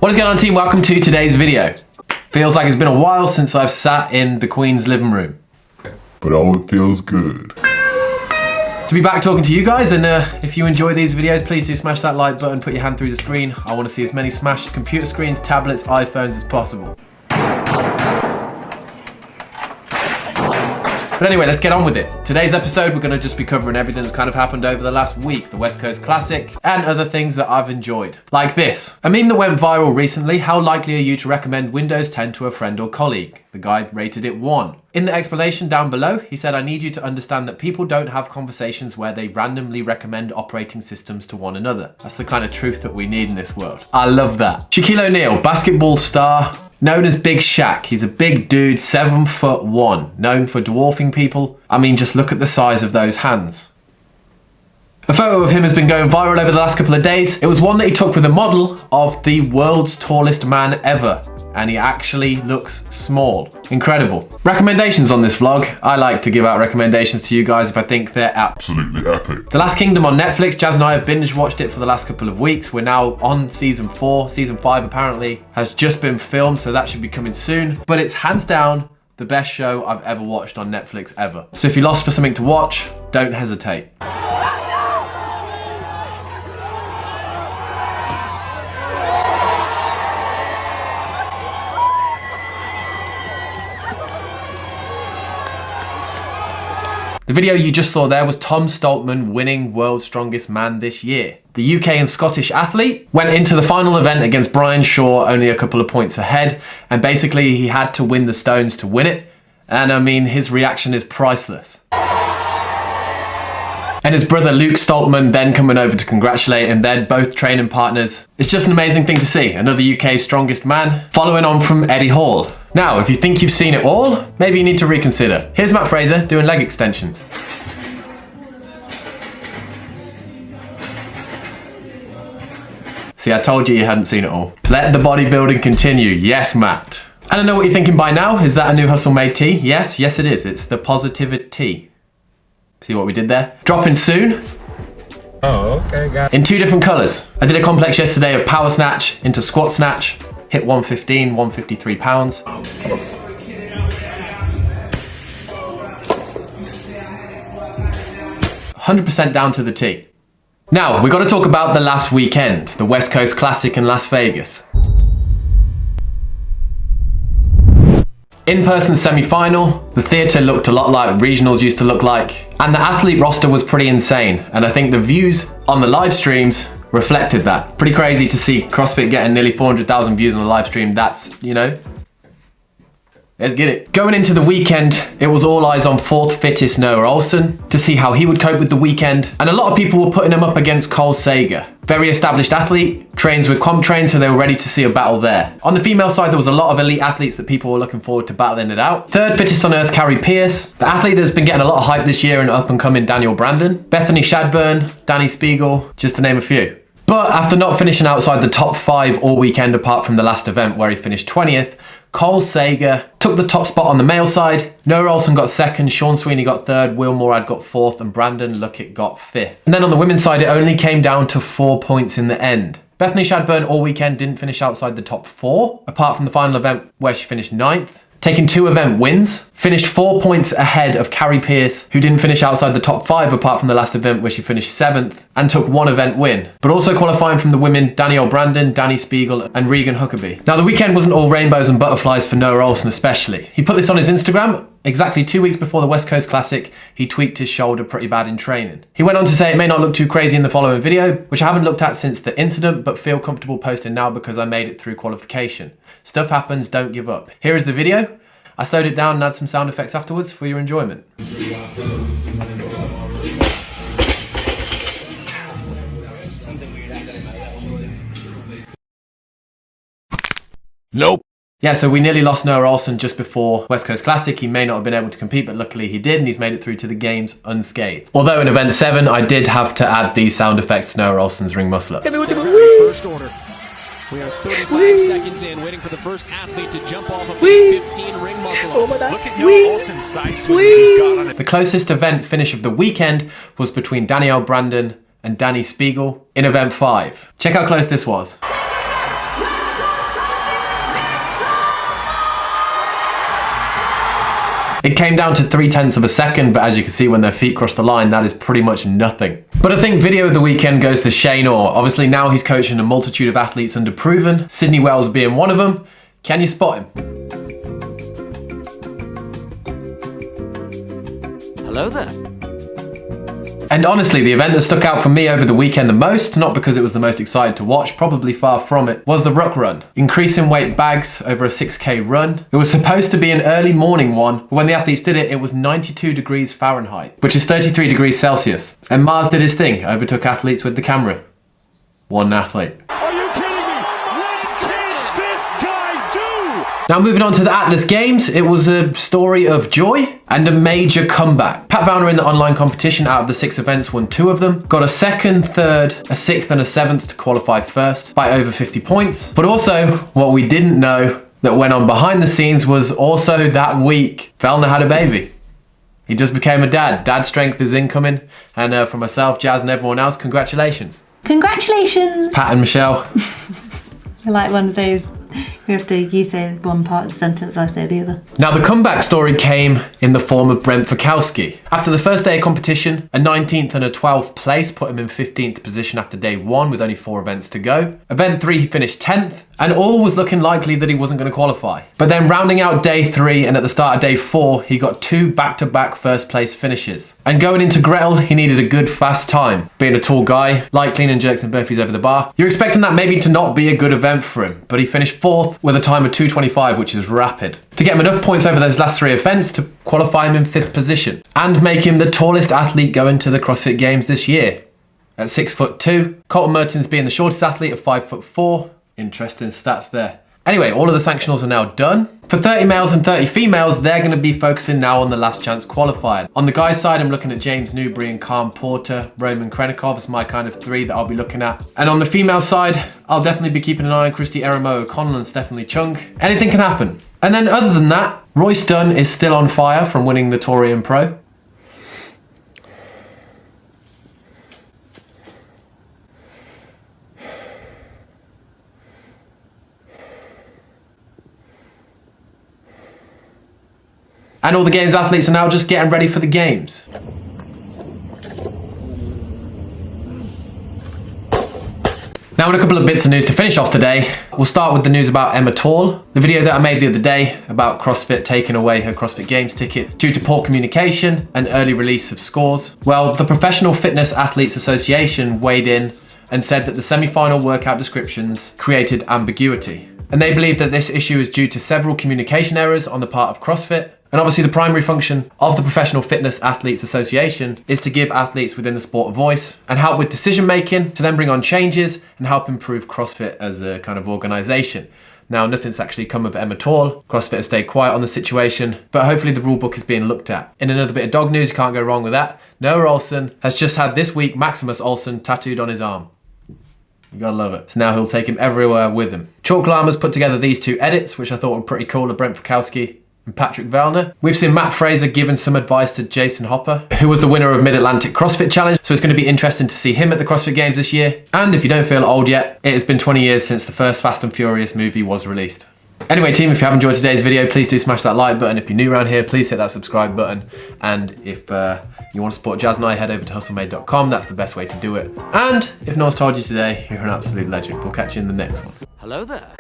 What is going on, team? Welcome to today's video. Feels like it's been a while since I've sat in the Queen's living room. But oh, it feels good. To be back talking to you guys, and if you enjoy these videos, please do smash that like button, put your hand through the screen. I want to see as many smashed computer screens, tablets, iPhones as possible. But anyway, let's get on with it. Today's episode, we're going to just be covering everything that's kind of happened over the last week, the West Coast Classic, and other things that I've enjoyed. Like this. A meme that went viral recently: how likely are you to recommend Windows 10 to a friend or colleague? The guy rated it 1. In the explanation down below, he said, I need you to understand that people don't have conversations where they randomly recommend operating systems to one another. That's the kind of truth that we need in this world. I love that. Shaquille O'Neal, basketball star, known as Big Shaq. He's a big dude, 7'1", known for dwarfing people. I mean, just look at the size of those hands. A photo of him has been going viral over the last couple of days. It was one that he took with a model of the world's tallest man ever. And he actually looks small. Incredible. Recommendations on this vlog. I like to give out recommendations to you guys if I think they're Absolutely epic. The Last Kingdom on Netflix. Jazz and I have binge watched it for the last couple of weeks. We're now on season 4. Season 5 apparently has just been filmed, so that should be coming soon. But it's hands down the best show I've ever watched on Netflix ever. So if you're lost for something to watch, don't hesitate. The video you just saw there was Tom Stoltman winning World's Strongest Man this year. The UK and Scottish athlete went into the final event against Brian Shaw only a couple of points ahead, and basically he had to win the stones to win it. And I mean, his reaction is priceless. And his brother Luke Stoltman then coming over to congratulate him. They're both training partners. It's just an amazing thing to see. Another UK's strongest man, following on from Eddie Hall. Now, if you think you've seen it all, maybe you need to reconsider. Here's Matt Fraser doing leg extensions. See, I told you hadn't seen it all. Let the bodybuilding continue. Yes, Matt. I don't know what you're thinking by now. Is that a new Hustle Made tee? Yes, it is. It's the Positivity. See what we did there? Dropping soon. Oh, okay, got it. In 2 different colours. I did a complex yesterday of power snatch into squat snatch. Hit 115, 153 pounds. 100% down to the T. Now, we've got to talk about the last weekend, the West Coast Classic in Las Vegas. In-person semi-final, the theatre looked a lot like regionals used to look like, and the athlete roster was pretty insane, and I think the views on the live streams reflected that. Pretty crazy to see CrossFit getting nearly 400,000 views on a live stream. That's, you know, let's get it. Going into the weekend, it was all eyes on 4th fittest Noah Olsen to see how he would cope with the weekend. And a lot of people were putting him up against Cole Sager. Very established athlete, trains with CompTrain, so they were ready to see a battle there. On the female side, there was a lot of elite athletes that people were looking forward to battling it out. 3rd fittest on earth, Carrie Pierce. The athlete that's been getting a lot of hype this year, and up and coming Daniel Brandon. Bethany Shadburn, Danny Spiegel, just to name a few. But after not finishing outside the top 5 all weekend apart from the last event where he finished 20th, Cole Sager took the top spot on the male side. Noah Olsen got 2nd, Sean Sweeney got 3rd, Will Morad got 4th, and Brandon Luckett got 5th. And then on the women's side, it only came down to 4 points in the end. Bethany Shadburn all weekend didn't finish outside the top 4, apart from the final event where she finished 9th. Taking 2 event wins, finished 4 points ahead of Carrie Pierce, who didn't finish outside the top 5 apart from the last event where she finished 7th, and took 1 event win. But also qualifying from the women, Danielle Brandon, Danny Spiegel, and Regan Huckabee. Now the weekend wasn't all rainbows and butterflies for Noah Olsen especially. He put this on his Instagram. Exactly 2 weeks before the West Coast Classic, he tweaked his shoulder pretty bad in training. He went on to say it may not look too crazy in the following video, which I haven't looked at since the incident, but feel comfortable posting now because I made it through qualification. Stuff happens, don't give up. Here is the video. I slowed it down and add some sound effects afterwards for your enjoyment. Nope. Yeah, so we nearly lost Noah Olsen just before West Coast Classic. He may not have been able to compete, but luckily he did, and he's made it through to the games unscathed. Although in event 7, I did have to add these sound effects to Noah Olsen's ring muscle-ups. First order. We are 35 seconds in, waiting for the first athlete to jump off of these 15 ring muscle-ups. Look at Noah Olsen's side swing he's got on it. The closest event finish of the weekend was between Danielle Brandon and Danny Spiegel in event 5. Check how close this was. It came down to 0.3 of a second, but as you can see when their feet cross the line, that is pretty much nothing. But I think video of the weekend goes to Shane Orr. Obviously now he's coaching a multitude of athletes under proven, Sydney Wells being one of them. Can you spot him? Hello there. And honestly, the event that stuck out for me over the weekend the most, not because it was the most exciting to watch, probably far from it, was the ruck run. Increasing weight bags over a 6K run. It was supposed to be an early morning one, but when the athletes did it, it was 92 degrees Fahrenheit, which is 33 degrees Celsius. And Mars did his thing, overtook athletes with the camera. One athlete. Are you kidding me? What can this guy do? Now moving on to the Atlas Games, it was a story of joy and a major comeback. Pat Vellner in the online competition out of the 6 events won 2 of them, got a 2nd, 3rd, a 6th and a 7th to qualify first by over 50 points. But also, what we didn't know that went on behind the scenes was also that week, Vellner had a baby. He just became a dad. Dad strength is incoming. And for myself, Jazz and everyone else, congratulations. Congratulations! Pat and Michelle. I like one of those. We have to, you say one part of the sentence, I say the other. Now the comeback story came in the form of Brent Fikowski. After the first day of competition, a 19th and a 12th place put him in 15th position after day 1 with only 4 events to go. Event 3 he finished 10th, and all was looking likely that he wasn't going to qualify. But then rounding out day 3 and at the start of day 4, he got 2 back-to-back first place finishes. And going into Gretel, he needed a good fast time. Being a tall guy, light clean and jerks and burpees over the bar, you're expecting that maybe to not be a good event for him, but he finished 4th with a time of 2:25, which is rapid, to get him enough points over those last 3 events to qualify him in 5th position and make him the tallest athlete going to the CrossFit Games this year. At 6'2", Colton Mertens being the shortest athlete of 5'4". Interesting stats there. Anyway, all of the sanctionals are now done. For 30 males and 30 females, they're going to be focusing now on the last chance qualifier. On the guys' side, I'm looking at James Newbury and Khan Porter. Roman Krenikov is my kind of 3 that I'll be looking at. And on the female side, I'll definitely be keeping an eye on Christy Eramo O'Connell and Stephanie Chung. Anything can happen. And then other than that, Royce Dunn is still on fire from winning the Torian Pro. And all the Games athletes are now just getting ready for the Games. Now with a couple of bits of news to finish off today, we'll start with the news about Emma Tall. The video that I made the other day about CrossFit taking away her CrossFit Games ticket due to poor communication and early release of scores. Well, the Professional Fitness Athletes Association weighed in and said that the semi-final workout descriptions created ambiguity. And they believe that this issue is due to several communication errors on the part of CrossFit. And obviously the primary function of the Professional Fitness Athletes Association is to give athletes within the sport a voice and help with decision making, to then bring on changes and help improve CrossFit as a kind of organisation. Now, nothing's actually come of Emma Tall. CrossFit has stayed quiet on the situation, but hopefully the rulebook is being looked at. In another bit of dog news, you can't go wrong with that. Noah Olsen has just had this week Maximus Olsen tattooed on his arm. You gotta love it. So now he'll take him everywhere with him. Chalk Llamas put together these 2 edits, which I thought were pretty cool, of Brent Fikowski and Patrick Vellner. We've seen Matt Fraser giving some advice to Jason Hopper, who was the winner of Mid-Atlantic CrossFit Challenge, so it's going to be interesting to see him at the CrossFit Games this year. And if you don't feel old yet, it has been 20 years since the first Fast and Furious movie was released. Anyway team, if you have enjoyed today's video, please do smash that like button. If you're new around here, please hit that subscribe button. And if you want to support Jazz and I, head over to hustlemade.com. That's the best way to do it. And if no one's told you today, you're an absolute legend. We'll catch you in the next one. Hello there.